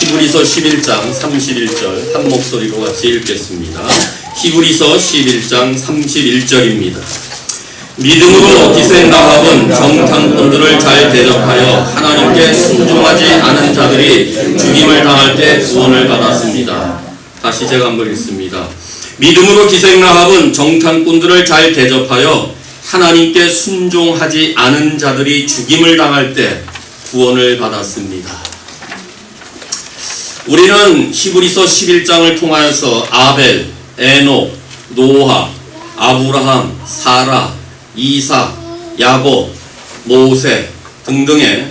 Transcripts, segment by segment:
히브리서 11장 31절 한 목소리로 같이 읽겠습니다. 히브리서 11장 31절입니다. 믿음으로 기생 라합은 정탐꾼들을 잘 대접하여 하나님께 순종하지 않은 자들이 죽임을 당할 때 구원을 받았습니다. 다시 제가 한번 읽습니다. 믿음으로 기생 라합은 정탐꾼들을 잘 대접하여 하나님께 순종하지 않은 자들이 죽임을 당할 때 구원을 받았습니다. 우리는 히브리서 11장을 통하여서 아벨, 에녹, 노아, 아브라함, 사라, 이삭, 야곱, 모세 등등의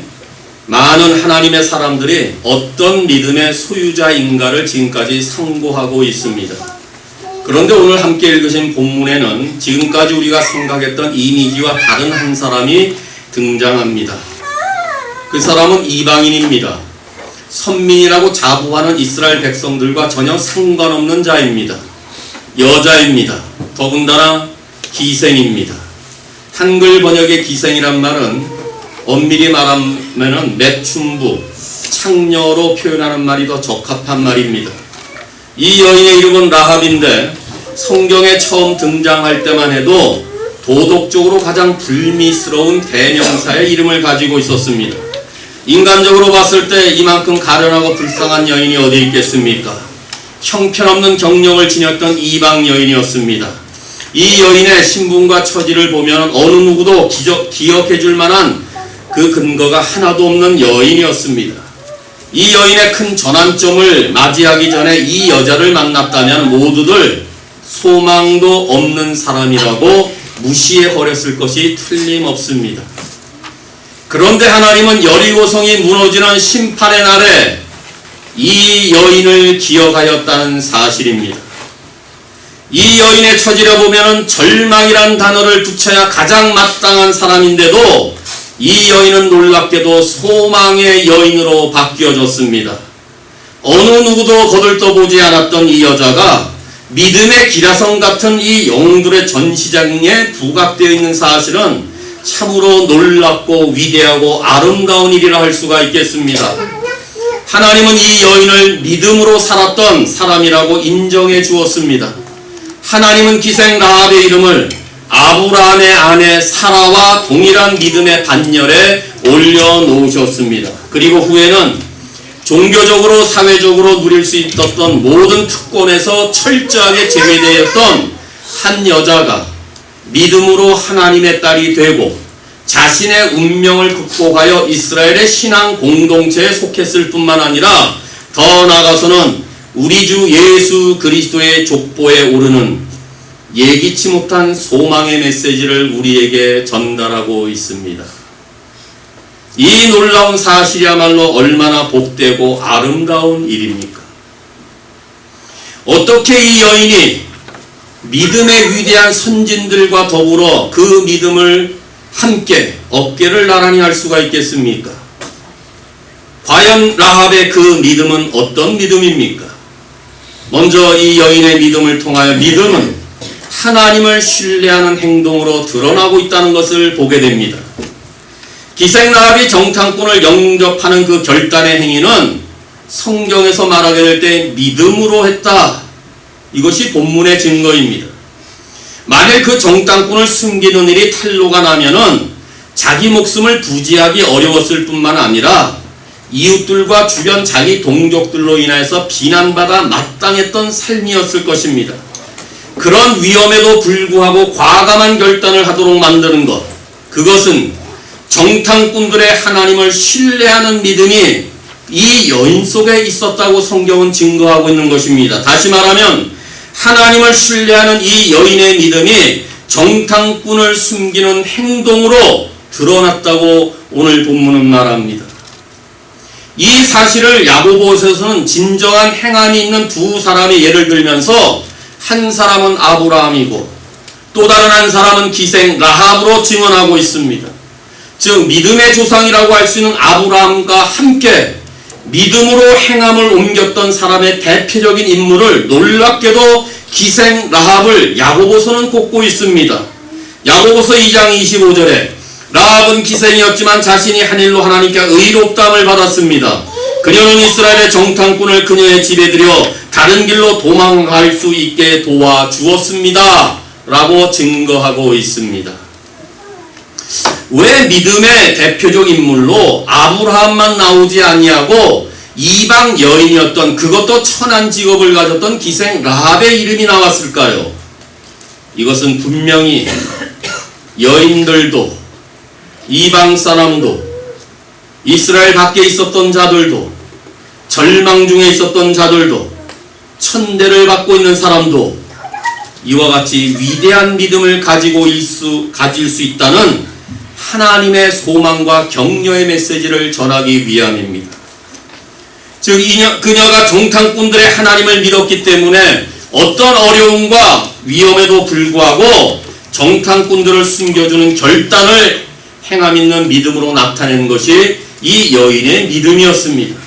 많은 하나님의 사람들이 어떤 믿음의 소유자인가를 지금까지 상고하고 있습니다. 그런데 오늘 함께 읽으신 본문에는 지금까지 우리가 생각했던 이미지와 다른 한 사람이 등장합니다. 그 사람은 이방인입니다. 선민이라고 자부하는 이스라엘 백성들과 전혀 상관없는 자입니다. 여자입니다. 더군다나 기생입니다. 한글 번역의 기생이란 말은 엄밀히 말하면 매춘부, 창녀로 표현하는 말이 더 적합한 말입니다. 이 여인의 이름은 라합인데 성경에 처음 등장할 때만 해도 도덕적으로 가장 불미스러운 대명사의 이름을 가지고 있었습니다. 인간적으로 봤을 때 이만큼 가련하고 불쌍한 여인이 어디 있겠습니까? 형편없는 경력을 지녔던 이방 여인이었습니다. 이 여인의 신분과 처지를 보면 어느 누구도 기억해 줄 만한 그 근거가 하나도 없는 여인이었습니다. 이 여인의 큰 전환점을 맞이하기 전에 이 여자를 만났다면 모두들 소망도 없는 사람이라고 무시해 버렸을 것이 틀림없습니다. 그런데 하나님은 여리고성이 무너지는 심판의 날에 이 여인을 기억하였다는 사실입니다. 이 여인의 처지를 보면 절망이란 단어를 붙여야 가장 마땅한 사람인데도 이 여인은 놀랍게도 소망의 여인으로 바뀌어졌습니다. 어느 누구도 거들떠보지 않았던 이 여자가 믿음의 기라성 같은 이 영웅들의 전시장에 부각되어 있는 사실은 참으로 놀랍고 위대하고 아름다운 일이라 할 수가 있겠습니다. 하나님은 이 여인을 믿음으로 살았던 사람이라고 인정해 주었습니다. 하나님은 기생 라합의 이름을 아브라함의 아내 사라와 동일한 믿음의 반열에 올려놓으셨습니다. 그리고 후에는 종교적으로 사회적으로 누릴 수 있었던 모든 특권에서 철저하게 제외되었던 한 여자가 믿음으로 하나님의 딸이 되고 자신의 운명을 극복하여 이스라엘의 신앙 공동체에 속했을 뿐만 아니라 더 나아가서는 우리 주 예수 그리스도의 족보에 오르는 예기치 못한 소망의 메시지를 우리에게 전달하고 있습니다. 이 놀라운 사실이야말로 얼마나 복되고 아름다운 일입니까? 어떻게 이 여인이 믿음의 위대한 선진들과 더불어 그 믿음을 함께 어깨를 나란히 할 수가 있겠습니까? 과연 라합의 그 믿음은 어떤 믿음입니까? 먼저 이 여인의 믿음을 통하여 믿음은 하나님을 신뢰하는 행동으로 드러나고 있다는 것을 보게 됩니다. 기생 라합이 정탐꾼을 영접하는 그 결단의 행위는 성경에서 말하게 될 때 믿음으로 했다. 이것이 본문의 증거입니다. 만일 그 정탐꾼을 숨기는 일이 탄로가 나면은 자기 목숨을 부지하기 어려웠을 뿐만 아니라 이웃들과 주변 자기 동족들로 인해서 비난받아 마땅했던 삶이었을 것입니다. 그런 위험에도 불구하고 과감한 결단을 하도록 만드는 것, 그것은 정탐꾼들의 하나님을 신뢰하는 믿음이 이 여인 속에 있었다고 성경은 증거하고 있는 것입니다. 다시 말하면 하나님을 신뢰하는 이 여인의 믿음이 정탐꾼을 숨기는 행동으로 드러났다고 오늘 본문은 말합니다. 이 사실을 야고보서에서는 진정한 행함이 있는 두 사람의 예를 들면서 한 사람은 아브라함이고 또 다른 한 사람은 기생 라합으로 증언하고 있습니다. 즉 믿음의 조상이라고 할 수 있는 아브라함과 함께 믿음으로 행함을 옮겼던 사람의 대표적인 인물을 놀랍게도 기생 라합을 야고보서는 꼽고 있습니다. 야고보서 2장 25절에 라합은 기생이었지만 자신이 한 일로 하나님께 의롭다함을 받았습니다. 그녀는 이스라엘의 정탐꾼을 그녀의 집에 들여 다른 길로 도망갈 수 있게 도와주었습니다. 라고 증거하고 있습니다. 왜 믿음의 대표적 인물로 아브라함만 나오지 아니하고 이방 여인이었던, 그것도 천한 직업을 가졌던 기생 라합의 이름이 나왔을까요? 이것은 분명히 여인들도, 이방 사람도, 이스라엘 밖에 있었던 자들도, 절망 중에 있었던 자들도, 천대를 받고 있는 사람도 이와 같이 위대한 믿음을 가질 수 있다는 하나님의 소망과 격려의 메시지를 전하기 위함입니다. 즉 그녀가 정탐꾼들의 하나님을 믿었기 때문에 어떤 어려움과 위험에도 불구하고 정탐꾼들을 숨겨주는 결단을 행함 있는 믿음으로 나타낸 것이 이 여인의 믿음이었습니다.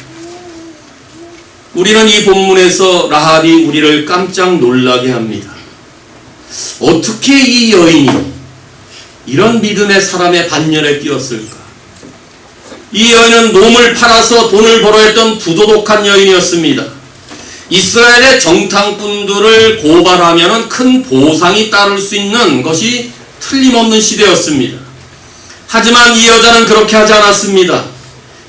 우리는 이 본문에서 라합이 우리를 깜짝 놀라게 합니다. 어떻게 이 여인이 이런 믿음의 사람의 반열에 끼었을까? 이 여인은 놈을 팔아서 돈을 벌어 했던 부도덕한 여인이었습니다. 이스라엘의 정탐꾼들을 고발하면 큰 보상이 따를 수 있는 것이 틀림없는 시대였습니다. 하지만 이 여자는 그렇게 하지 않았습니다.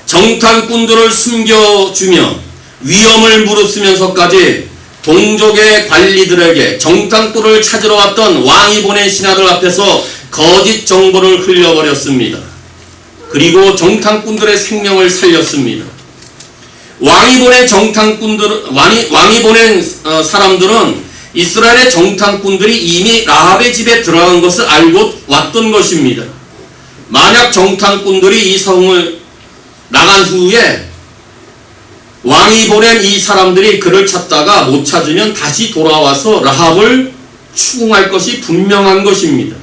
정탐꾼들을 숨겨주며 위험을 무릅쓰면서까지 동족의 관리들에게 정탐꾼을 찾으러 왔던 왕이 보낸 신하들 앞에서 거짓 정보를 흘려버렸습니다. 그리고 정탐꾼들의 생명을 살렸습니다. 왕이 보낸 사람들은 이스라엘의 정탐꾼들이 이미 라합의 집에 들어간 것을 알고 왔던 것입니다. 만약 정탐꾼들이 이 성을 나간 후에 왕이 보낸 이 사람들이 그를 찾다가 못 찾으면 다시 돌아와서 라합을 추궁할 것이 분명한 것입니다.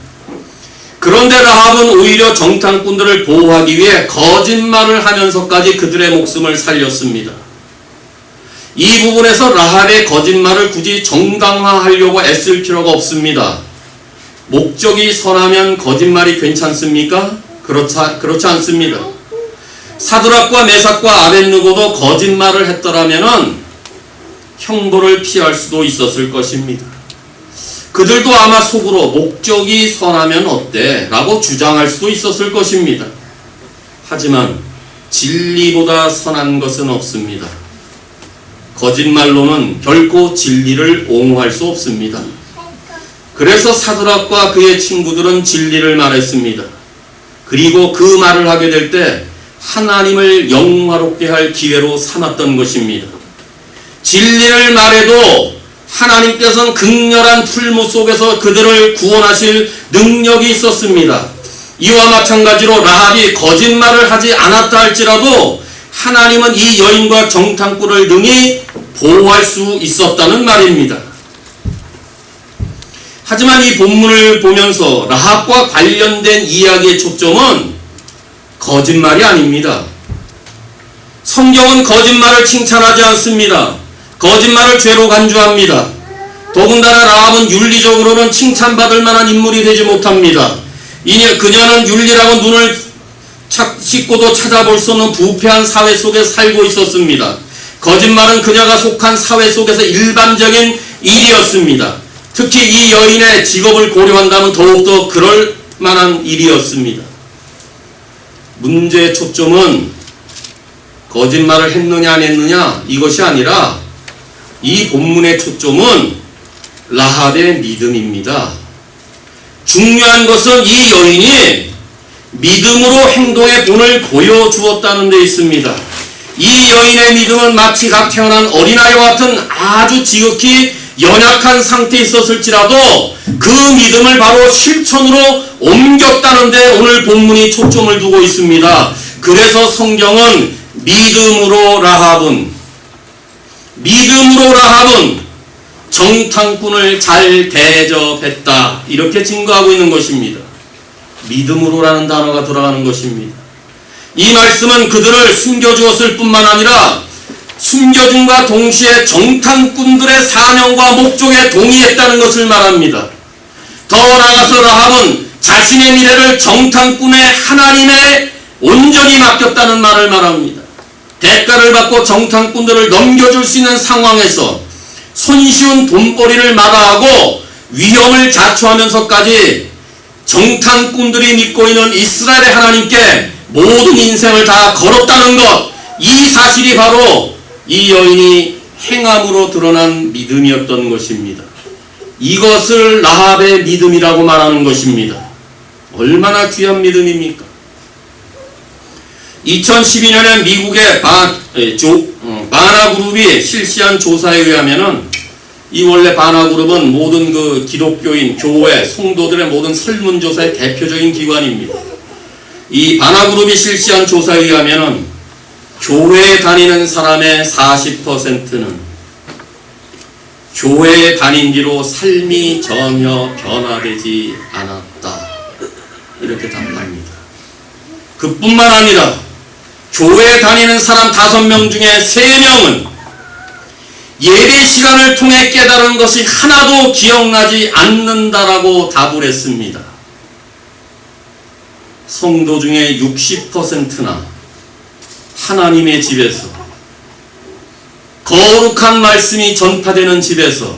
그런데 라합은 오히려 정탐꾼들을 보호하기 위해 거짓말을 하면서까지 그들의 목숨을 살렸습니다. 이 부분에서 라합의 거짓말을 굳이 정당화하려고 애쓸 필요가 없습니다. 목적이 선하면 거짓말이 괜찮습니까? 그렇지 않습니다. 사드락과 메삭과 아벳느고도 거짓말을 했더라면 형벌을 피할 수도 있었을 것입니다. 그들도 아마 속으로 목적이 선하면 어때? 라고 주장할 수도 있었을 것입니다. 하지만 진리보다 선한 것은 없습니다. 거짓말로는 결코 진리를 옹호할 수 없습니다. 그래서 사드락과 그의 친구들은 진리를 말했습니다. 그리고 그 말을 하게 될 때 하나님을 영화롭게 할 기회로 삼았던 것입니다. 진리를 말해도 하나님께서는 극렬한 풀무 속에서 그들을 구원하실 능력이 있었습니다. 이와 마찬가지로 라합이 거짓말을 하지 않았다 할지라도 하나님은 이 여인과 정탐꾼을 능히 보호할 수 있었다는 말입니다. 하지만 이 본문을 보면서 라합과 관련된 이야기의 초점은 거짓말이 아닙니다. 성경은 거짓말을 칭찬하지 않습니다. 거짓말을 죄로 간주합니다. 더군다나 라합은 윤리적으로는 칭찬받을 만한 인물이 되지 못합니다. 그녀는 윤리라고 눈을 씻고도 찾아볼 수 없는 부패한 사회 속에 살고 있었습니다. 거짓말은 그녀가 속한 사회 속에서 일반적인 일이었습니다. 특히 이 여인의 직업을 고려한다면 더욱더 그럴 만한 일이었습니다. 문제의 초점은 거짓말을 했느냐 안 했느냐 이것이 아니라 이 본문의 초점은 라합의 믿음입니다. 중요한 것은 이 여인이 믿음으로 행동의 본을 보여주었다는 데 있습니다. 이 여인의 믿음은 마치 갓 태어난 어린아이와 같은 아주 지극히 연약한 상태에 있었을지라도 그 믿음을 바로 실천으로 옮겼다는 데 오늘 본문이 초점을 두고 있습니다. 그래서 성경은 믿음으로 라합은 정탐꾼을 잘 대접했다 이렇게 증거하고 있는 것입니다. 믿음으로라는 단어가 들어가는 것입니다. 이 말씀은 그들을 숨겨주었을 뿐만 아니라 숨겨줌과 동시에 정탐꾼들의 사명과 목적에 동의했다는 것을 말합니다. 더 나아가서 라합은 자신의 미래를 정탐꾼의 하나님에 온전히 맡겼다는 말을 말합니다. 대가를 받고 정탐꾼들을 넘겨줄 수 있는 상황에서 손쉬운 돈벌이를 마다하고 위험을 자초하면서까지 정탐꾼들이 믿고 있는 이스라엘의 하나님께 모든 인생을 다 걸었다는 것, 이 사실이 바로 이 여인이 행함으로 드러난 믿음이었던 것입니다. 이것을 라합의 믿음이라고 말하는 것입니다. 얼마나 귀한 믿음입니까? 2012년에 미국의 바나그룹이 실시한 조사에 의하면은, 이 원래 바나그룹은 모든 그 기독교인, 교회, 성도들의 모든 설문조사의 대표적인 기관입니다. 이 바나그룹이 실시한 조사에 의하면은 교회에 다니는 사람의 40%는 교회에 다닌 뒤로 삶이 전혀 변화되지 않았다, 이렇게 답합니다. 그뿐만 아니라 교회에 다니는 사람 5명 중에 3명은 예배 시간을 통해 깨달은 것이 하나도 기억나지 않는다라고 답을 했습니다. 성도 중에 60%나 하나님의 집에서, 거룩한 말씀이 전파되는 집에서,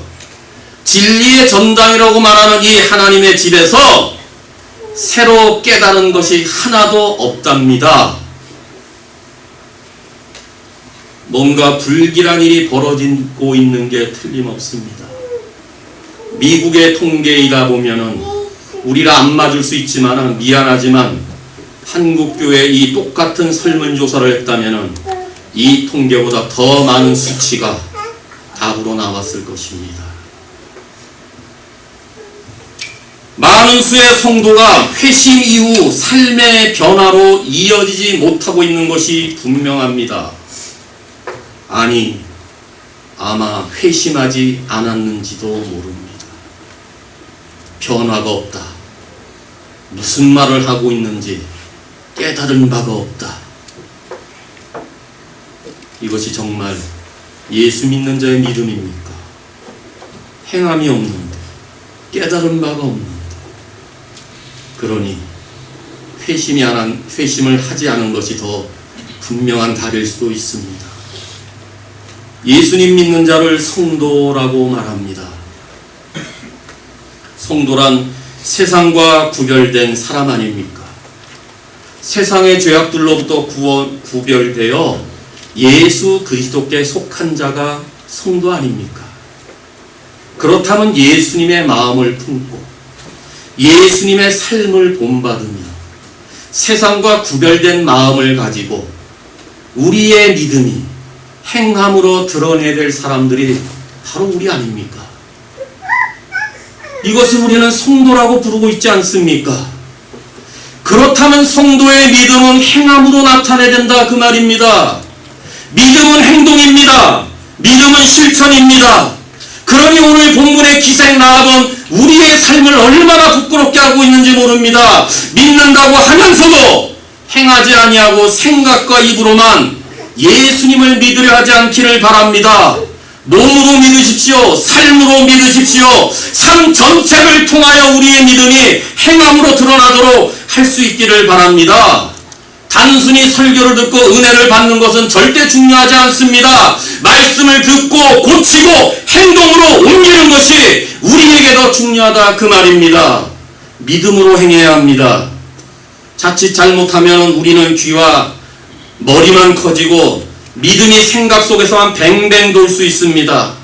진리의 전당이라고 말하는 이 하나님의 집에서 새로 깨달은 것이 하나도 없답니다. 뭔가 불길한 일이 벌어지고 있는 게 틀림없습니다. 미국의 통계이다 보면은 우리랑 안 맞을 수 있지만 미안하지만 한국교회 이 똑같은 설문조사를 했다면은 이 통계보다 더 많은 수치가 답으로 나왔을 것입니다. 많은 수의 성도가 회심 이후 삶의 변화로 이어지지 못하고 있는 것이 분명합니다. 아니, 아마 회심하지 않았는지도 모릅니다. 변화가 없다. 무슨 말을 하고 있는지 깨달은 바가 없다. 이것이 정말 예수 믿는 자의 믿음입니까? 행함이 없는데, 깨달은 바가 없는데. 그러니 회심을 하지 않은 것이 더 분명한 답일 수도 있습니다. 예수님 믿는 자를 성도라고 말합니다. 성도란 세상과 구별된 사람 아닙니까? 세상의 죄악들로부터 구별되어 예수 그리스도께 속한 자가 성도 아닙니까? 그렇다면 예수님의 마음을 품고 예수님의 삶을 본받으며 세상과 구별된 마음을 가지고 우리의 믿음이 행함으로 드러내야 될 사람들이 바로 우리 아닙니까? 이것을 우리는 성도라고 부르고 있지 않습니까? 그렇다면 성도의 믿음은 행함으로 나타내야 된다, 그 말입니다. 믿음은 행동입니다. 믿음은 실천입니다. 그러니 오늘 본문의 기생 라합은 우리의 삶을 얼마나 부끄럽게 하고 있는지 모릅니다. 믿는다고 하면서도 행하지 아니하고 생각과 입으로만 예수님을 믿으려 하지 않기를 바랍니다. 몸으로 믿으십시오. 삶으로 믿으십시오. 삶 전체를 통하여 우리의 믿음이 행함으로 드러나도록 할 수 있기를 바랍니다. 단순히 설교를 듣고 은혜를 받는 것은 절대 중요하지 않습니다. 말씀을 듣고 고치고 행동으로 옮기는 것이 우리에게 더 중요하다, 그 말입니다. 믿음으로 행해야 합니다. 자칫 잘못하면 우리는 귀와 머리만 커지고 믿음이 생각 속에서만 뱅뱅 돌 수 있습니다.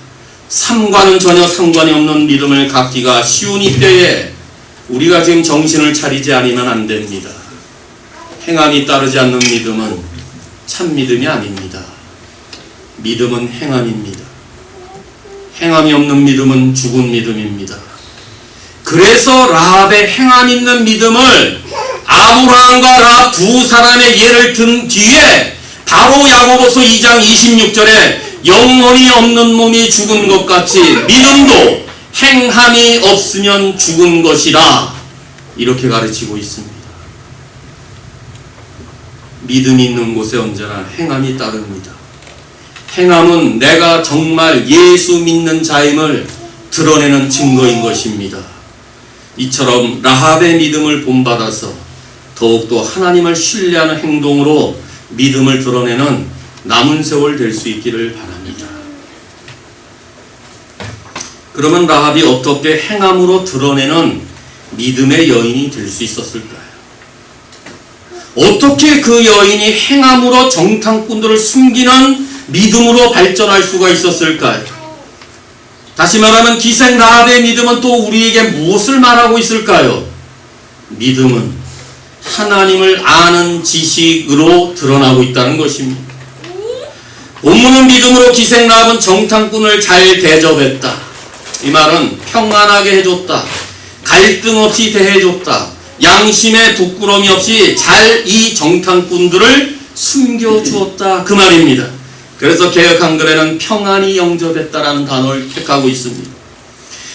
삶과는 전혀 상관이 없는 믿음을 갖기가 쉬운 이때에 우리가 지금 정신을 차리지 않으면 안 됩니다. 행함이 따르지 않는 믿음은 참 믿음이 아닙니다. 믿음은 행함입니다. 행함이 없는 믿음은 죽은 믿음입니다. 그래서 라합의 행함 있는 믿음을 아브라함과 라합 두 사람의 예를 든 뒤에 바로 야고보서 2장 26절에 영혼이 없는 몸이 죽은 것 같이 믿음도 행함이 없으면 죽은 것이라, 이렇게 가르치고 있습니다. 믿음이 있는 곳에 언제나 행함이 따릅니다. 행함은 내가 정말 예수 믿는 자임을 드러내는 증거인 것입니다. 이처럼 라합의 믿음을 본받아서 더욱더 하나님을 신뢰하는 행동으로 믿음을 드러내는 남은 세월 될 수 있기를 바랍니다. 그러면 라합이 어떻게 행함으로 드러내는 믿음의 여인이 될 수 있었을까요? 어떻게 그 여인이 행함으로 정탐꾼들을 숨기는 믿음으로 발전할 수가 있었을까요? 다시 말하면 기생 라합의 믿음은 또 우리에게 무엇을 말하고 있을까요? 믿음은 하나님을 아는 지식으로 드러나고 있다는 것입니다. 본문은 믿음으로 기생 라합은 정탐꾼을 잘 대접했다. 이 말은 평안하게 해줬다. 갈등 없이 대해줬다. 양심에 부끄러움이 없이 잘 이 정탐꾼들을 숨겨주었다. 그 말입니다. 그래서 개역 한글에는 평안히 영접했다라는 단어를 택하고 있습니다.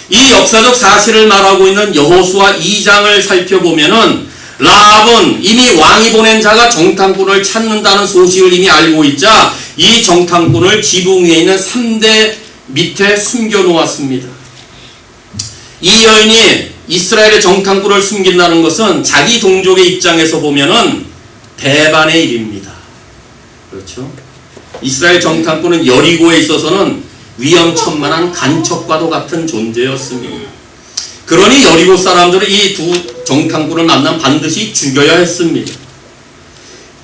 이 역사적 사실을 말하고 있는 여호수아 2장을 살펴보면은 라합은 이미 왕이 보낸 자가 정탐꾼을 찾는다는 소식을 이미 알고 있자 이 정탐꾼을 지붕 위에 있는 3대 밑에 숨겨놓았습니다. 이 여인이 이스라엘의 정탐꾼을 숨긴다는 것은 자기 동족의 입장에서 보면은 대반의 일입니다. 그렇죠? 이스라엘 정탐꾼은 여리고에 있어서는 위험천만한 간첩과도 같은 존재였습니다. 그러니 여리고 사람들은 이 두 정탐꾼을 만나면 반드시 죽여야 했습니다.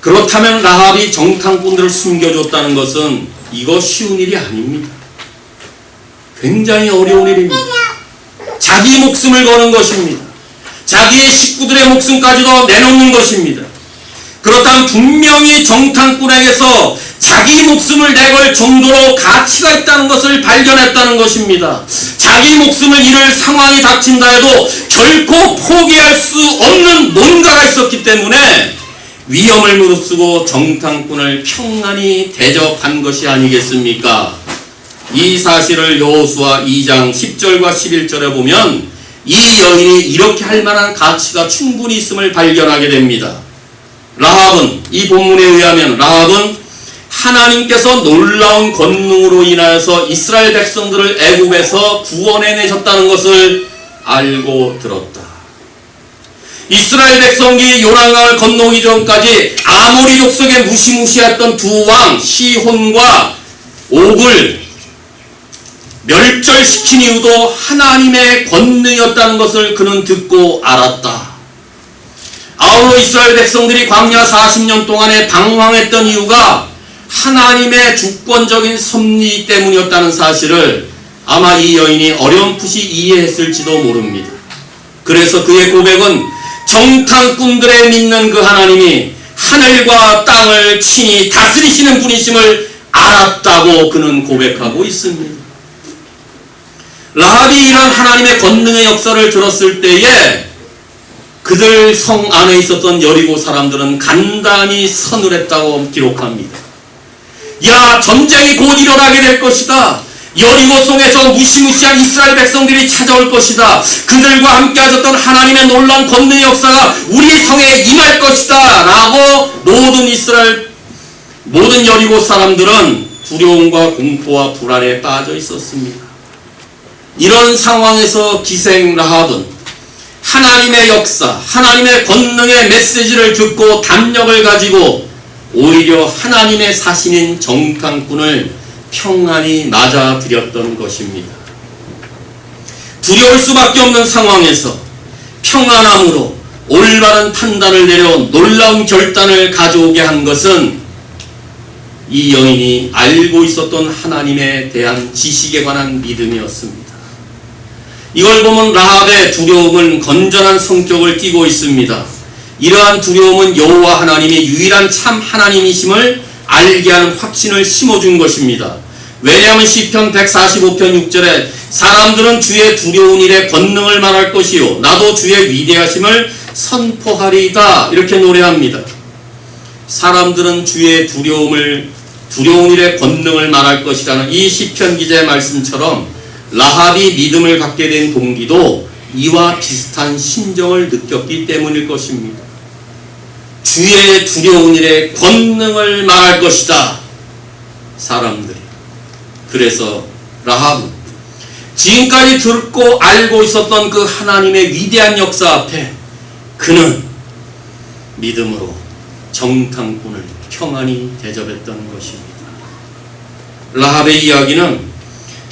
그렇다면 라합이 정탐꾼들을 숨겨줬다는 것은 이거 쉬운 일이 아닙니다. 굉장히 어려운 일입니다. 자기 목숨을 거는 것입니다. 자기의 식구들의 목숨까지도 내놓는 것입니다. 그렇다면 분명히 정탐꾼에게서 자기 목숨을 내걸 정도로 가치가 있다는 것을 발견했다는 것입니다. 자기 목숨을 잃을 상황이 닥친다 해도 결코 포기할 수 없는 뭔가가 있었기 때문에 위험을 무릅쓰고 정탐꾼을 평안히 대접한 것이 아니겠습니까? 이 사실을 여호수아 2장 10절과 11절에 보면 이 여인이 이렇게 할 만한 가치가 충분히 있음을 발견하게 됩니다. 라합은, 이 본문에 의하면 라합은 하나님께서 놀라운 권능으로 인하여서 이스라엘 백성들을 애굽에서 구원해내셨다는 것을 알고 들었다. 이스라엘 백성이 요단강을 건너오기 전까지 아모리 족속에 무시무시했던 두 왕 시혼과 옥을 멸절시킨 이유도 하나님의 권능이었다는 것을 그는 듣고 알았다. 아울러 이스라엘 백성들이 광야 40년 동안에 방황했던 이유가 하나님의 주권적인 섭리 때문이었다는 사실을 아마 이 여인이 어렴풋이 이해했을지도 모릅니다. 그래서 그의 고백은 정탐꾼들의 믿는 그 하나님이 하늘과 땅을 친히 다스리시는 분이심을 알았다고 그는 고백하고 있습니다. 라합이 이런 하나님의 권능의 역사를 들었을 때에 그들 성 안에 있었던 여리고 사람들은 간단히 서늘했다고 기록합니다. 야, 전쟁이 곧 일어나게 될 것이다. 여리고 성에서 무시무시한 이스라엘 백성들이 찾아올 것이다. 그들과 함께 하셨던 하나님의 놀라운 권능의 역사가 우리 성에 임할 것이다 라고 모든 여리고 사람들은 두려움과 공포와 불안에 빠져 있었습니다. 이런 상황에서 기생 라합은 하나님의 역사, 하나님의 권능의 메시지를 듣고 담력을 가지고 오히려 하나님의 사신인 정탐꾼을 평안히 맞아들였던 것입니다. 두려울 수밖에 없는 상황에서 평안함으로 올바른 판단을 내려 놀라운 결단을 가져오게 한 것은 이 여인이 알고 있었던 하나님에 대한 지식에 관한 믿음이었습니다. 이걸 보면 라합의 두려움은 건전한 성격을 띠고 있습니다. 이러한 두려움은 여호와 하나님이 유일한 참 하나님이심을 알게 하는 확신을 심어준 것입니다. 왜냐하면 시편 145편 6절에 사람들은 주의 두려운 일에 권능을 말할 것이요 나도 주의 위대하심을 선포하리이다 이렇게 노래합니다. 사람들은 주의 두려운 일에 권능을 말할 것이라는 이 시편 기자의 말씀처럼 라합이 믿음을 갖게 된 동기도 이와 비슷한 심정을 느꼈기 때문일 것입니다. 주의 두려운 일에 권능을 말할 것이다. 사람들이. 그래서 라합은 지금까지 듣고 알고 있었던 그 하나님의 위대한 역사 앞에 그는 믿음으로 정탐꾼을 평안히 대접했던 것입니다. 라합의 이야기는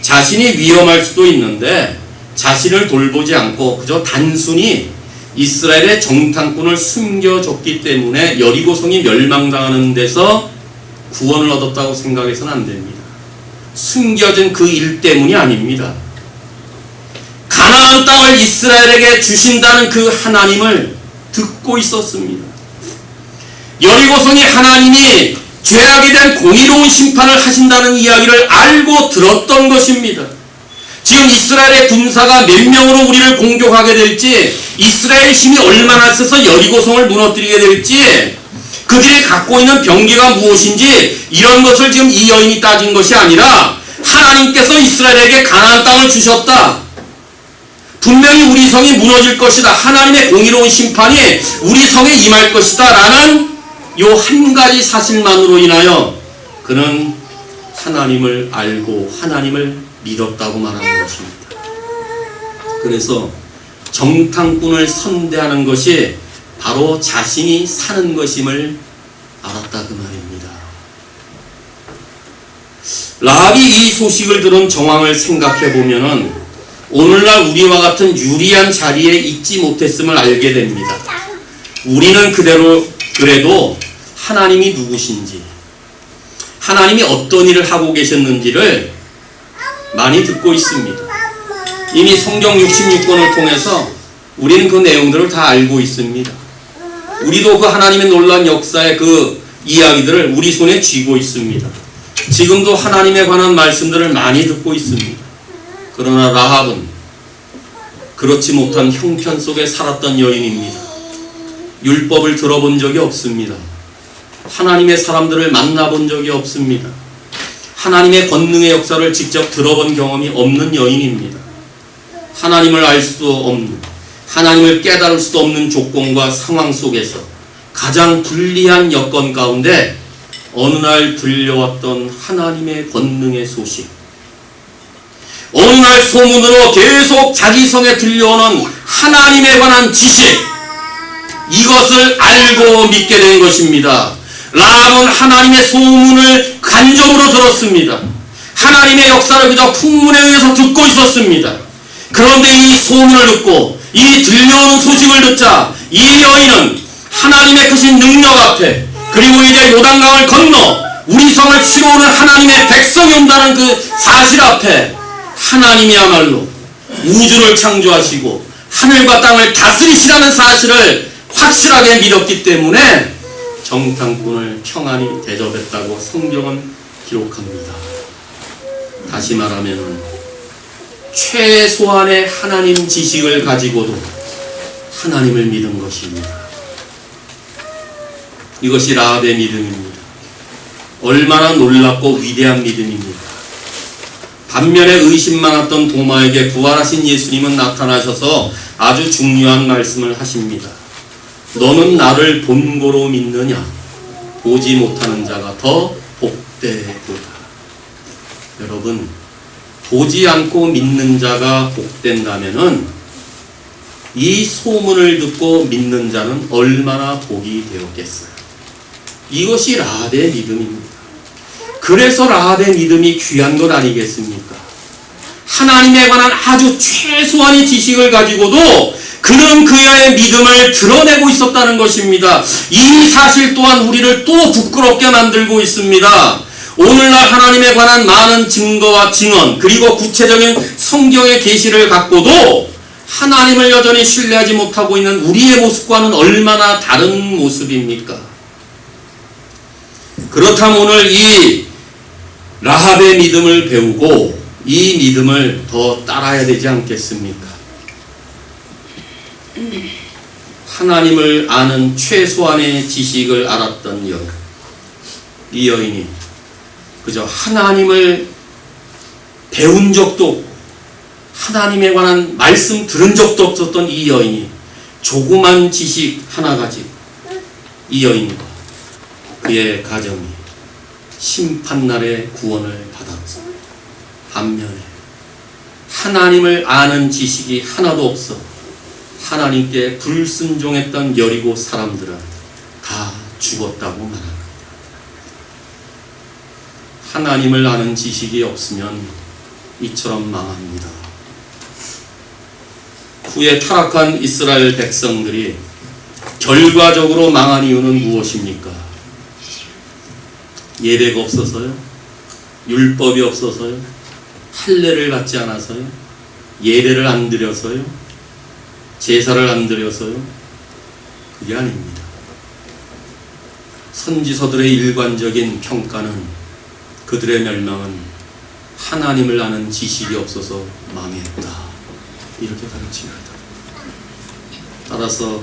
자신이 위험할 수도 있는데 자신을 돌보지 않고 그저 단순히 이스라엘의 정탐꾼을 숨겨줬기 때문에 여리고성이 멸망당하는 데서 구원을 얻었다고 생각해서는 안 됩니다. 숨겨진 그 일 때문이 아닙니다. 가나안 땅을 이스라엘에게 주신다는 그 하나님을 듣고 있었습니다. 여리고성이 하나님이 죄악에 대한 공의로운 심판을 하신다는 이야기를 알고 들었던 것입니다. 지금 이스라엘의 군사가 몇 명으로 우리를 공격하게 될지, 이스라엘 힘이 얼마나 세서 여리고성을 무너뜨리게 될지, 그들이 갖고 있는 병기가 무엇인지 이런 것을 지금 이 여인이 따진 것이 아니라 하나님께서 이스라엘에게 가나안 땅을 주셨다. 분명히 우리 성이 무너질 것이다. 하나님의 공의로운 심판이 우리 성에 임할 것이다. 라는 요 한 가지 사실만으로 인하여 그는 하나님을 알고 하나님을 믿었다고 말하는 것입니다. 그래서 정탐꾼을 선대하는 것이 바로 자신이 사는 것임을 알았다 그 말입니다. 라합이 이 소식을 들은 정황을 생각해 보면은 오늘날 우리와 같은 유리한 자리에 있지 못했음을 알게 됩니다. 우리는 그래도 하나님이 누구신지, 하나님이 어떤 일을 하고 계셨는지를 많이 듣고 있습니다. 이미 성경 66권을 통해서 우리는 그 내용들을 다 알고 있습니다. 우리도 그 하나님의 놀라운 역사의 그 이야기들을 우리 손에 쥐고 있습니다. 지금도 하나님에 관한 말씀들을 많이 듣고 있습니다. 그러나 라합은 그렇지 못한 형편 속에 살았던 여인입니다. 율법을 들어본 적이 없습니다. 하나님의 사람들을 만나본 적이 없습니다. 하나님의 권능의 역사를 직접 들어본 경험이 없는 여인입니다. 하나님을 알 수도 없는, 하나님을 깨달을 수도 없는 조건과 상황 속에서 가장 불리한 여건 가운데 어느 날 들려왔던 하나님의 권능의 소식, 어느 날 소문으로 계속 자기 성에 들려오는 하나님에 관한 지식, 이것을 알고 믿게 된 것입니다. 라합은 하나님의 소문을 간접으로 들었습니다. 하나님의 역사를 그저 풍문에 의해서 듣고 있었습니다. 그런데 이 소문을 듣고 이 들려오는 소식을 듣자 이 여인은 하나님의 크신 능력 앞에, 그리고 이제 요단강을 건너 우리 성을 치러 오는 하나님의 백성이 온다는 그 사실 앞에 하나님이야말로 우주를 창조하시고 하늘과 땅을 다스리시라는 사실을 확실하게 믿었기 때문에 정탐꾼을 평안히 대접했다고 성경은 기록합니다. 다시 말하면 최소한의 하나님 지식을 가지고도 하나님을 믿은 것입니다. 이것이 라합의 믿음입니다. 얼마나 놀랍고 위대한 믿음입니다. 반면에 의심 많았던 도마에게 부활하신 예수님은 나타나셔서 아주 중요한 말씀을 하십니다. 너는 나를 본고로 믿느냐? 보지 못하는 자가 더 복되도다. 여러분, 보지 않고 믿는 자가 복된다면은 이 소문을 듣고 믿는 자는 얼마나 복이 되었겠어요. 이것이 라합의 믿음입니다. 그래서 라합의 믿음이 귀한 것 아니겠습니까? 하나님에 관한 아주 최소한의 지식을 가지고도 그는 그의 믿음을 드러내고 있었다는 것입니다. 이 사실 또한 우리를 또 부끄럽게 만들고 있습니다. 오늘날 하나님에 관한 많은 증거와 증언, 그리고 구체적인 성경의 계시를 갖고도 하나님을 여전히 신뢰하지 못하고 있는 우리의 모습과는 얼마나 다른 모습입니까? 그렇다면 오늘 이 라합의 믿음을 배우고 이 믿음을 더 따라야 되지 않겠습니까? 하나님을 아는 최소한의 지식을 알았던 여인, 이 여인이 그저 하나님을 배운 적도 없고 하나님에 관한 말씀 들은 적도 없었던 이 여인이 조그만 지식 하나 가지고 이 여인과 그의 가정이 심판날의 구원을 받았죠. 반면에 하나님을 아는 지식이 하나도 없어 하나님께 불순종했던 여리고 사람들은 다 죽었다고 말합니다. 하나님을 아는 지식이 없으면 이처럼 망합니다. 후에 타락한 이스라엘 백성들이 결과적으로 망한 이유는 무엇입니까? 예배가 없어서요? 율법이 없어서요? 할례를 받지 않아서요? 예배를 안 드려서요? 제사를 안 드려서요? 그게 아닙니다. 선지서들의 일관적인 평가는, 그들의 멸망은 하나님을 아는 지식이 없어서 망했다, 이렇게 가르칩니다. 따라서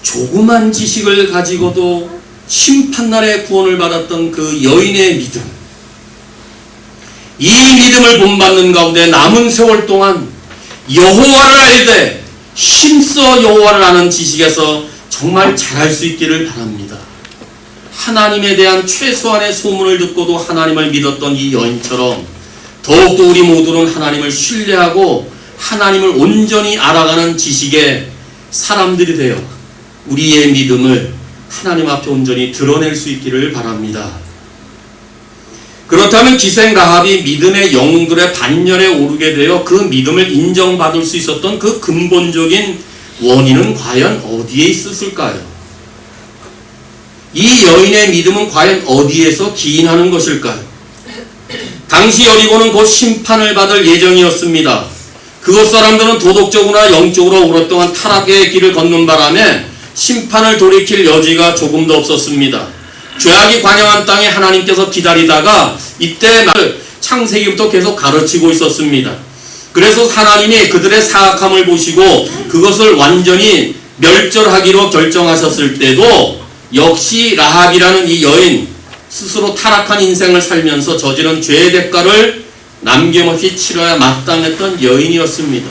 조그만 지식을 가지고도 심판날에 구원을 받았던 그 여인의 믿음, 이 믿음을 본받는 가운데 남은 세월 동안 여호와를 알되 힘써 여호와를 아는 지식에서 정말 잘할 수 있기를 바랍니다. 하나님에 대한 최소한의 소문을 듣고도 하나님을 믿었던 이 여인처럼 더욱더 우리 모두는 하나님을 신뢰하고 하나님을 온전히 알아가는 지식의 사람들이 되어 우리의 믿음을 하나님 앞에 온전히 드러낼 수 있기를 바랍니다. 그렇다면 기생 라합이 믿음의 영웅들의 반열에 오르게 되어 그 믿음을 인정받을 수 있었던 그 근본적인 원인은 과연 어디에 있었을까요? 이 여인의 믿음은 과연 어디에서 기인하는 것일까요? 당시 여리고는 곧 심판을 받을 예정이었습니다. 그곳 사람들은 도덕적으로나 영적으로 오랫동안 타락의 길을 걷는 바람에 심판을 돌이킬 여지가 조금도 없었습니다. 죄악이 관영한 땅에 하나님께서 기다리다가 이때 창세기부터 계속 가르치고 있었습니다. 그래서 하나님이 그들의 사악함을 보시고 그것을 완전히 멸절하기로 결정하셨을 때도 역시 라합이라는 이 여인, 스스로 타락한 인생을 살면서 저지른 죄의 대가를 남김없이 치러야 마땅했던 여인이었습니다.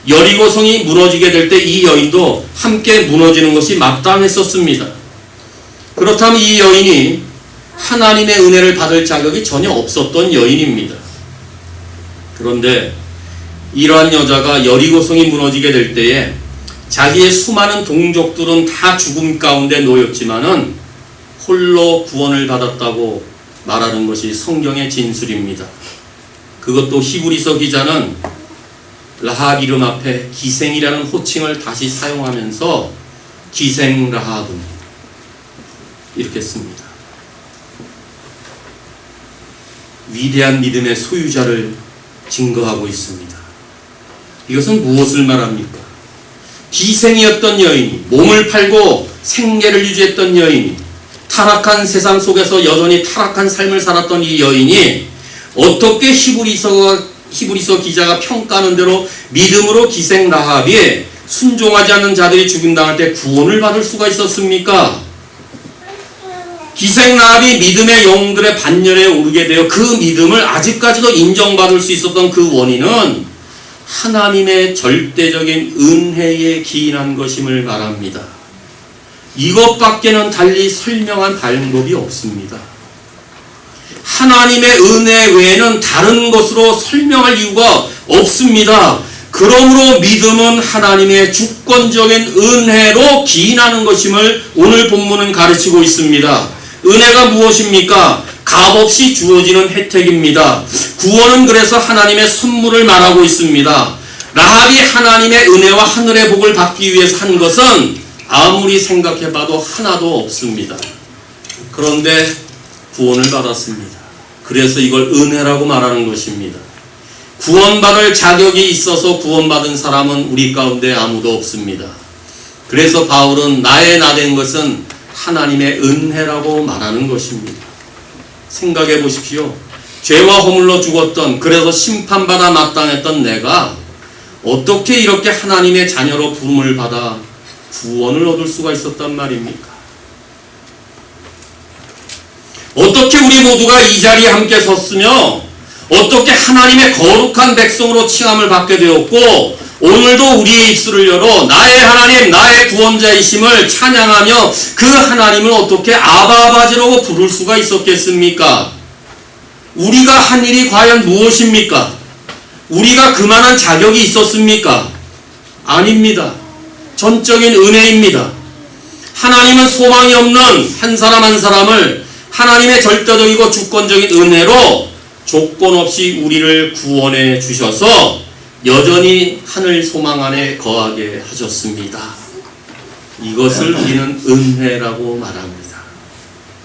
여리고성이 무너지게 될 때 이 여인도 함께 무너지는 것이 마땅했었습니다. 그렇다면 이 여인이 하나님의 은혜를 받을 자격이 전혀 없었던 여인입니다. 그런데 이러한 여자가 여리고성이 무너지게 될 때에 자기의 수많은 동족들은 다 죽음 가운데 놓였지만은 홀로 구원을 받았다고 말하는 것이 성경의 진술입니다. 그것도 히브리서 기자는 라합 이름 앞에 기생이라는 호칭을 다시 사용하면서 기생 라합은 이렇게 씁니다. 위대한 믿음의 소유자를 증거하고 있습니다. 이것은 무엇을 말합니까? 기생이었던 여인이, 몸을 팔고 생계를 유지했던 여인이, 타락한 세상 속에서 여전히 타락한 삶을 살았던 이 여인이 어떻게 히브리서 기자가 평가하는 대로 믿음으로 기생 라합이 순종하지 않는 자들이 죽임당할 때 구원을 받을 수가 있었습니까? 기생 라합이 믿음의 영웅들의 반열에 오르게 되어 그 믿음을 아직까지도 인정받을 수 있었던 그 원인은 하나님의 절대적인 은혜에 기인한 것임을 말합니다. 이것밖에는 달리 설명한 방법이 없습니다. 하나님의 은혜 외에는 다른 것으로 설명할 이유가 없습니다. 그러므로 믿음은 하나님의 주권적인 은혜로 기인하는 것임을 오늘 본문은 가르치고 있습니다. 은혜가 무엇입니까? 값없이 주어지는 혜택입니다. 구원은 그래서 하나님의 선물을 말하고 있습니다. 라합이 하나님의 은혜와 하늘의 복을 받기 위해서 한 것은 아무리 생각해봐도 하나도 없습니다. 그런데 구원을 받았습니다. 그래서 이걸 은혜라고 말하는 것입니다. 구원받을 자격이 있어서 구원받은 사람은 우리 가운데 아무도 없습니다. 그래서 바울은 나의 나된 것은 하나님의 은혜라고 말하는 것입니다. 생각해 보십시오. 죄와 허물로 죽었던, 그래서 심판받아 마땅했던 내가 어떻게 이렇게 하나님의 자녀로 부름을 받아 구원을 얻을 수가 있었단 말입니까? 어떻게 우리 모두가 이 자리에 함께 섰으며 어떻게 하나님의 거룩한 백성으로 칭함을 받게 되었고 오늘도 우리의 입술을 열어 나의 하나님, 나의 구원자이심을 찬양하며 그 하나님을 어떻게 아바아버지라고 부를 수가 있었겠습니까? 우리가 한 일이 과연 무엇입니까? 우리가 그만한 자격이 있었습니까? 아닙니다. 전적인 은혜입니다. 하나님은 소망이 없는 한 사람 한 사람을 하나님의 절대적이고 주권적인 은혜로 조건 없이 우리를 구원해 주셔서 여전히 하늘 소망 안에 거하게 하셨습니다. 이것을 우리는 은혜라고 말합니다.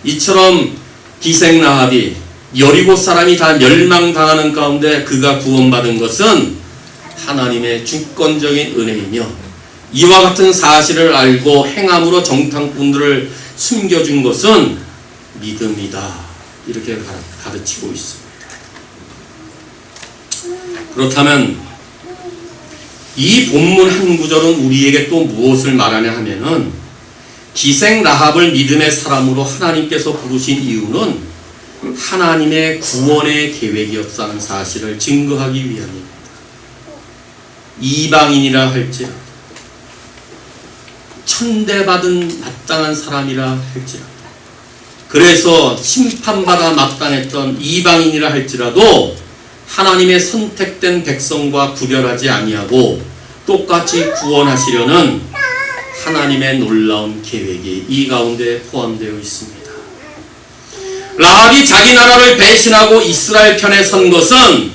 이처럼 기생 라합이 여리고 사람이 다 멸망당하는 가운데 그가 구원받은 것은 하나님의 주권적인 은혜이며 이와 같은 사실을 알고 행함으로 정탐꾼들을 숨겨준 것은 믿음이다. 이렇게 가르치고 있습니다. 그렇다면 이 본문 한 구절은 우리에게 또 무엇을 말하냐 하면은 기생 라합을 믿음의 사람으로 하나님께서 부르신 이유는 하나님의 구원의 계획이었다는 사실을 증거하기 위함입니다. 이방인이라 할지라도 천대받은 마땅한 사람이라 할지라도 그래서 심판받아 마땅했던 이방인이라 할지라도 하나님의 선택된 백성과 구별하지 아니하고 똑같이 구원하시려는 하나님의 놀라운 계획이 이 가운데 포함되어 있습니다. 라합이 자기 나라를 배신하고 이스라엘 편에 선 것은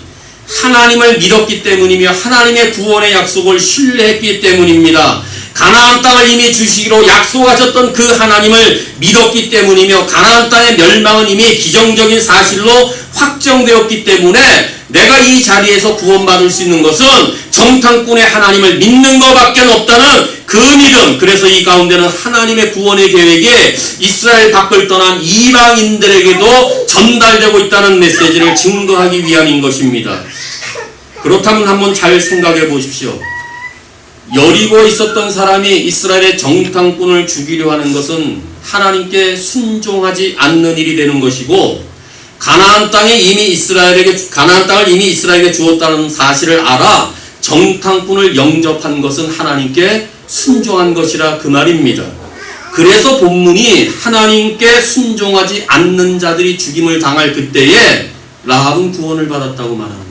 하나님을 믿었기 때문이며 하나님의 구원의 약속을 신뢰했기 때문입니다. 가나안 땅을 이미 주시기로 약속하셨던 그 하나님을 믿었기 때문이며 가나안 땅의 멸망은 이미 기정적인 사실로 확정되었기 때문에 내가 이 자리에서 구원받을 수 있는 것은 정탐꾼의 하나님을 믿는 것밖에 없다는 그 믿음. 그래서 이 가운데는 하나님의 구원의 계획이 이스라엘 밖을 떠난 이방인들에게도 전달되고 있다는 메시지를 증거하기 위함인 것입니다. 그렇다면 한번 잘 생각해 보십시오. 여리고에 있었던 사람이 이스라엘의 정탐꾼을 죽이려 하는 것은 하나님께 순종하지 않는 일이 되는 것이고 가나안 땅을 이미 이스라엘에게 주었다는 사실을 알아 정탐꾼을 영접한 것은 하나님께 순종한 것이라 그 말입니다. 그래서 본문이 하나님께 순종하지 않는 자들이 죽임을 당할 그때에 라합은 구원을 받았다고 말하는 거예요.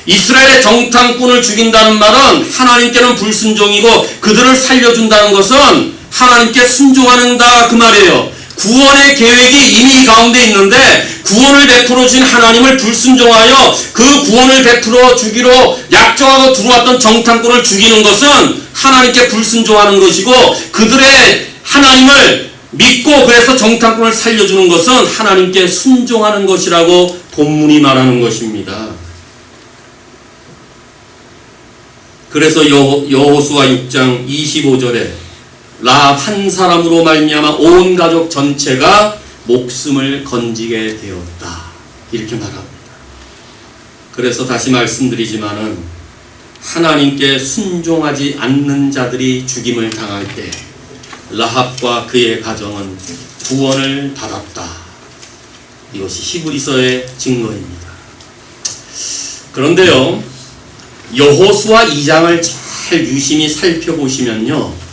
이스라엘의 정탐꾼을 죽인다는 말은 하나님께는 불순종이고 그들을 살려준다는 것은 하나님께 순종하는다 그 말이에요. 구원의 계획이 이미 이 가운데 있는데 구원을 베풀어 주신 하나님을 불순종하여 그 구원을 베풀어 주기로 약정하고 들어왔던 정탐꾼을 죽이는 것은 하나님께 불순종하는 것이고 그들의 하나님을 믿고 그래서 정탐꾼을 살려주는 것은 하나님께 순종하는 것이라고 본문이 말하는 것입니다. 그래서 여호수아 6장 25절에 라합 한 사람으로 말미암아 온 가족 전체가 목숨을 건지게 되었다. 이렇게 말합니다. 그래서 다시 말씀드리지만은 하나님께 순종하지 않는 자들이 죽임을 당할 때 라합과 그의 가정은 구원을 받았다. 이것이 히브리서의 증거입니다. 그런데요, 여호수아 2장을 잘 유심히 살펴보시면요,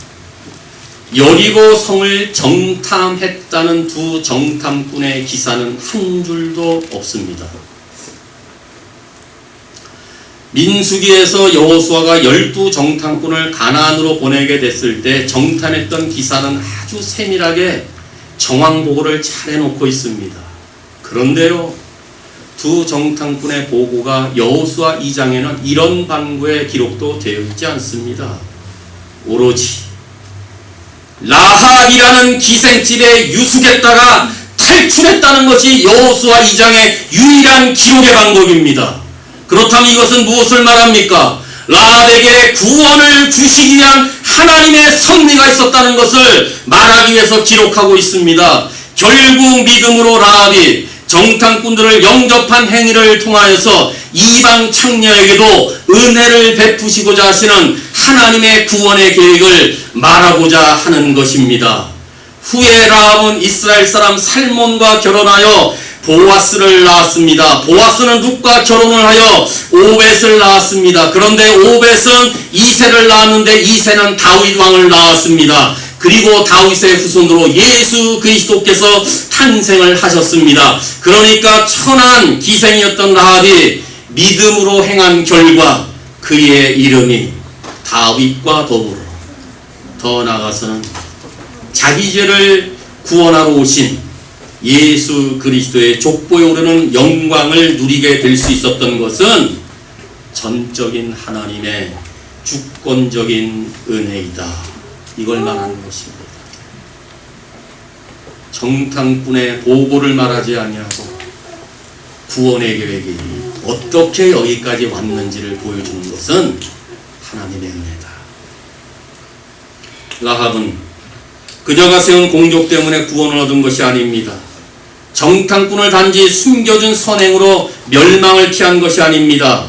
여리고 성을 정탐했다는 두 정탐꾼의 기사는 한 줄도 없습니다. 민수기에서 여호수아가 12 정탐꾼을 가나안으로 보내게 됐을 때 정탐했던 기사는 아주 세밀하게 정황 보고를 잘 해놓고 있습니다. 그런데요, 두 정탐꾼의 보고가 여호수아 2장에는 이런 방구의 기록도 되어 있지 않습니다. 오로지 라합이라는 기생집에 유숙했다가 탈출했다는 것이 여호수아 2장의 유일한 기록의 방법입니다. 그렇다면 이것은 무엇을 말합니까? 라합에게 구원을 주시기 위한 하나님의 섭리가 있었다는 것을 말하기 위해서 기록하고 있습니다. 결국 믿음으로 라합이 정탐꾼들을 영접한 행위를 통하여서 이방 창녀에게도 은혜를 베푸시고자 하시는 하나님의 구원의 계획을 말하고자 하는 것입니다. 후에 라합은 이스라엘 사람 살몬과 결혼하여 보아스를 낳았습니다. 보아스는 룻과 결혼을 하여 오벳을 낳았습니다. 그런데 오벳은 이새를 낳았는데 이새는 다윗 왕을 낳았습니다. 그리고 다윗의 후손으로 예수 그리스도께서 탄생을 하셨습니다. 그러니까 천한 기생이었던 라합이 믿음으로 행한 결과 그의 이름이 다윗과 더불어 더 나아가서는 자기 죄를 구원하러 오신 예수 그리스도의 족보에 오르는 영광을 누리게 될 수 있었던 것은 전적인 하나님의 주권적인 은혜이다. 이걸 말하는 것입니다. 정탐꾼의 보고를 말하지 아니하고 구원의 계획이 어떻게 여기까지 왔는지를 보여주는 것은 하나님의 은혜다. 라합은 그녀가 세운 공적 때문에 구원을 얻은 것이 아닙니다. 정탐꾼을 단지 숨겨준 선행으로 멸망을 피한 것이 아닙니다.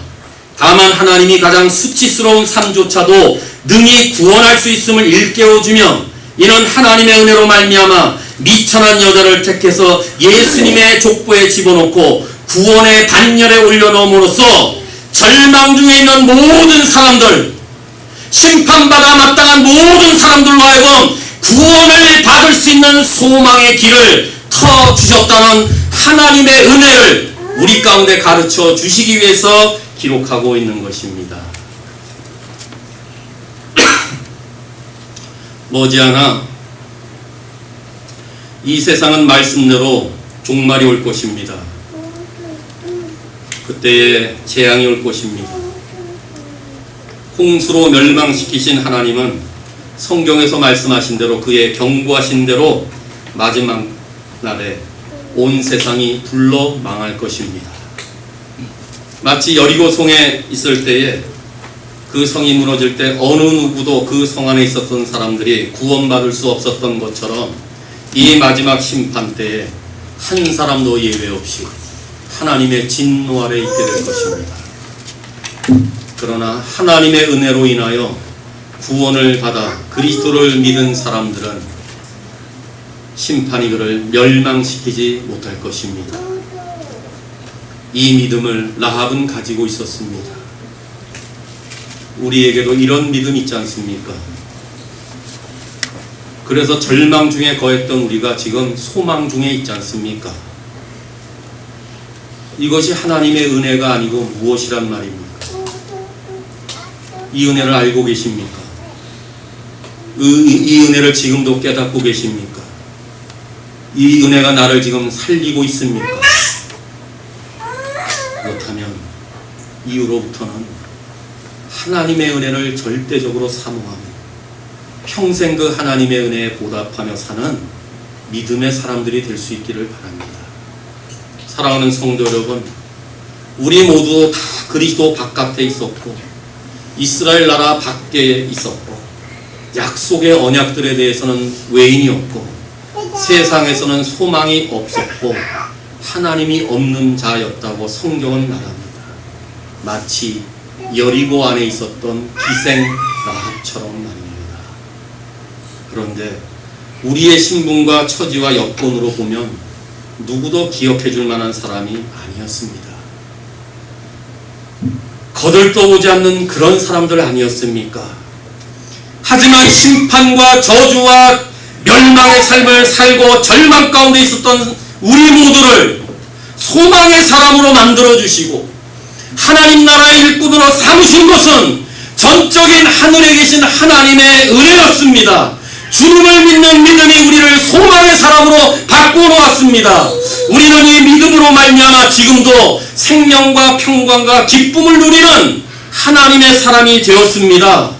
다만 하나님이 가장 수치스러운 삶조차도 능히 구원할 수 있음을 일깨워주며 이는 하나님의 은혜로 말미암아 미천한 여자를 택해서 예수님의 족보에 집어넣고 구원의 반열에 올려놓음으로써 절망 중에 있는 모든 사람들, 심판받아 마땅한 모든 사람들로 하여금 구원을 받을 수 있는 소망의 길을 터주셨다는 하나님의 은혜를 우리 가운데 가르쳐 주시기 위해서 기록하고 있는 것입니다. 머지않아 이 세상은 말씀대로 종말이 올 것입니다. 그때에 재앙이 올 것입니다. 홍수로 멸망시키신 하나님은 성경에서 말씀하신 대로 그의 경고하신 대로 마지막 날에 온 세상이 불러 망할 것입니다. 마치 여리고 성에 있을 때에 그 성이 무너질 때 어느 누구도 그 성 안에 있었던 사람들이 구원받을 수 없었던 것처럼 이 마지막 심판 때에 한 사람도 예외 없이 하나님의 진노 아래 있게 될 것입니다. 그러나 하나님의 은혜로 인하여 구원을 받아 그리스도를 믿은 사람들은 심판이 그를 멸망시키지 못할 것입니다. 이 믿음을 라합은 가지고 있었습니다. 우리에게도 이런 믿음 있지 않습니까? 그래서 절망 중에 거했던 우리가 지금 소망 중에 있지 않습니까? 이것이 하나님의 은혜가 아니고 무엇이란 말입니까? 이 은혜를 알고 계십니까? 이 은혜를 지금도 깨닫고 계십니까? 이 은혜가 나를 지금 살리고 있습니까? 그렇다면 이후로부터는 하나님의 은혜를 절대적으로 사모하며 평생 그 하나님의 은혜에 보답하며 사는 믿음의 사람들이 될 수 있기를 바랍니다. 사랑하는 성도 여러분, 우리 모두 다 그리스도 바깥에 있었고 이스라엘 나라 밖에 있었고 약속의 언약들에 대해서는 외인이었고 세상에서는 소망이 없었고 하나님이 없는 자였다고 성경은 말합니다. 마치 여리고 안에 있었던 기생 라합처럼 말입니다. 그런데 우리의 신분과 처지와 여건으로 보면 누구도 기억해 줄 만한 사람이 아니었습니다. 거들떠보지 않는 그런 사람들 아니었습니까? 하지만 심판과 저주와 멸망의 삶을 살고 절망 가운데 있었던 우리 모두를 소망의 사람으로 만들어주시고 하나님 나라의 일꾼으로 삼으신 것은 전적인 하늘에 계신 하나님의 은혜였습니다. 주님을 믿는 믿음이 우리를 소망의 사람으로 바꾸어 놓았습니다. 우리는 이 믿음으로 말미암아 지금도 생명과 평강과 기쁨을 누리는 하나님의 사람이 되었습니다.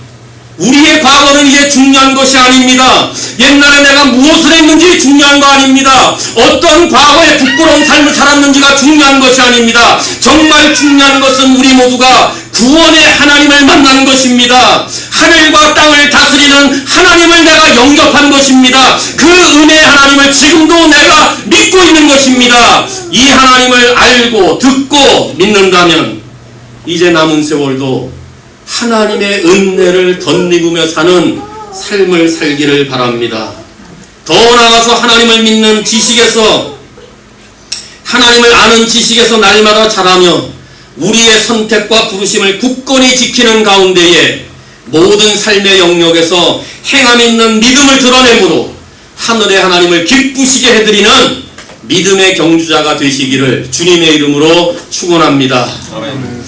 우리의 과거는 이제 중요한 것이 아닙니다. 옛날에 내가 무엇을 했는지 중요한 거 아닙니다. 어떤 과거의 부끄러운 삶을 살았는지가 중요한 것이 아닙니다. 정말 중요한 것은 우리 모두가 구원의 하나님을 만난 것입니다. 하늘과 땅을 다스리는 하나님을 내가 영접한 것입니다. 그 은혜의 하나님을 지금도 내가 믿고 있는 것입니다. 이 하나님을 알고 듣고 믿는다면 이제 남은 세월도 하나님의 은혜를 덧입으며 사는 삶을 살기를 바랍니다. 더 나아가서 하나님을 믿는 지식에서, 하나님을 아는 지식에서 날마다 자라며 우리의 선택과 부르심을 굳건히 지키는 가운데에 모든 삶의 영역에서 행함 있는 믿음을 드러내므로 하늘의 하나님을 기쁘시게 해드리는 믿음의 경주자가 되시기를 주님의 이름으로 축원합니다. 아멘.